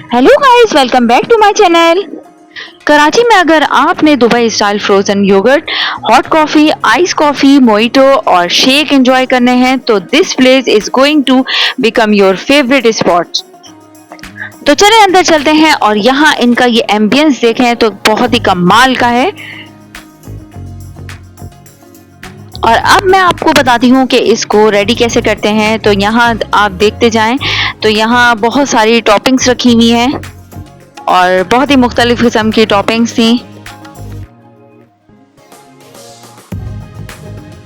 Hello guys, welcome back to my channel. Karachi में अगर आपने Dubai style frozen yogurt, hot coffee, ice coffee, mojito और shake enjoy करने हैं तो this place is going to become your favourite spot. तो चले अंदर चलते हैं और यहाँ इनका ये एम्बियंस देखें तो बहुत ही कमाल का है। और अब मैं आपको बताती हूँ कि इसको रेडी कैसे करते हैं। तो यहाँ आप देखते जाएं तो यहाँ बहुत सारी टॉपिंग्स रखी हुई हैं और बहुत ही मुख्तलिफ किस्म की टॉपिंग्स थी।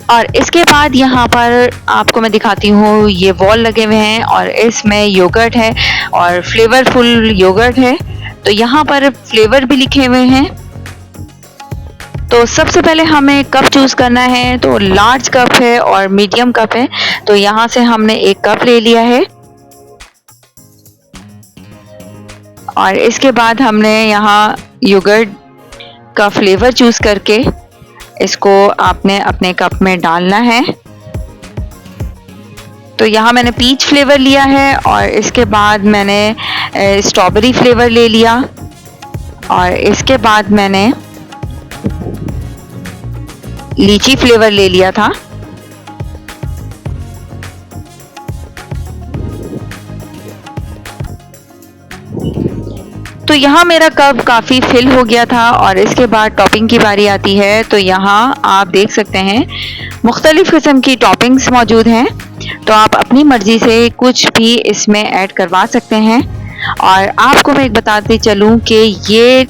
और इसके बाद यहाँ पर आपको मैं दिखाती हूँ, ये वॉल लगे हुए हैं और इसमें योगर्ट है और फ्लेवरफुल योगर्ट है। तो यहाँ पर फ्लेवर भी लिखे हुए हैं। तो सबसे पहले हमें कप चूज करना है, तो लार्ज कप है और मीडियम कप है। तो यहाँ से हमने एक कप ले लिया है और इसके बाद हमने यहाँ योगर्ट का फ्लेवर चूज करके इसको आपने अपने कप में डालना है। तो यहाँ मैंने पीच फ्लेवर लिया है और इसके बाद मैंने स्ट्रॉबेरी फ्लेवर ले लिया और इसके बाद मैंने लीची फ्लेवर ले लिया था। तो यहाँ मेरा कप काफ़ी फिल हो गया था और इसके बाद टॉपिंग की बारी आती है। तो यहाँ आप देख सकते हैं मुख्तलिफ किस्म की टॉपिंग्स मौजूद हैं। तो आप अपनी मर्ज़ी से कुछ भी इसमें ऐड करवा सकते हैं। और आपको मैं एक बताते चलूँ कि ये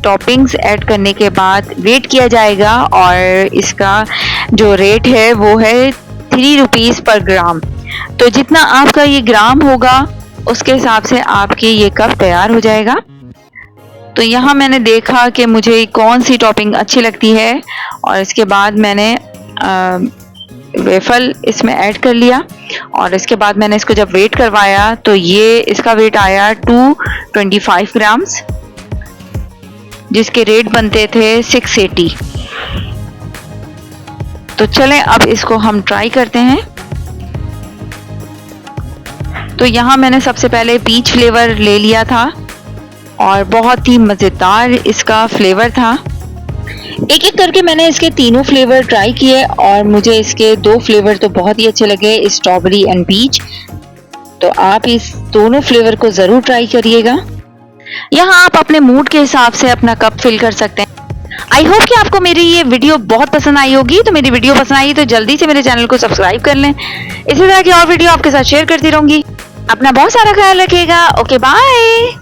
टॉपिंग्स ऐड करने के बाद वेट किया जाएगा और इसका जो रेट है वो है 3 रुपीज़ पर ग्राम। तो जितना आपका ये ग्राम होगा उसके हिसाब से आपकी ये कप तैयार हो जाएगा। तो यहाँ मैंने देखा कि मुझे कौन सी टॉपिंग अच्छी लगती है और इसके बाद मैंने वेफल इसमें ऐड कर लिया और इसके बाद मैंने इसको जब वेट करवाया तो ये इसका वेट आया 225 ग्राम्स, जिसके रेट बनते थे 680। तो चलें अब इसको हम ट्राई करते हैं। तो यहाँ मैंने सबसे पहले पीच फ्लेवर ले लिया था और बहुत ही मज़ेदार इसका फ्लेवर था। एक एक करके मैंने इसके तीनों फ्लेवर ट्राई किए और मुझे इसके 2 फ्लेवर तो बहुत ही अच्छे लगे, स्ट्रॉबेरी एंड पीच। तो आप इस दोनों फ्लेवर को ज़रूर ट्राई करिएगा। यहाँ आप अपने मूड के हिसाब से अपना कप फिल कर सकते हैं। आई होप कि आपको मेरी ये वीडियो बहुत पसंद आई होगी। तो मेरी वीडियो पसंद आई तो जल्दी से मेरे चैनल को सब्सक्राइब कर लें। इसी तरह की और वीडियो आपके साथ शेयर करती रहूंगी। अपना बहुत सारा ख्याल रखिएगा। Okay, bye.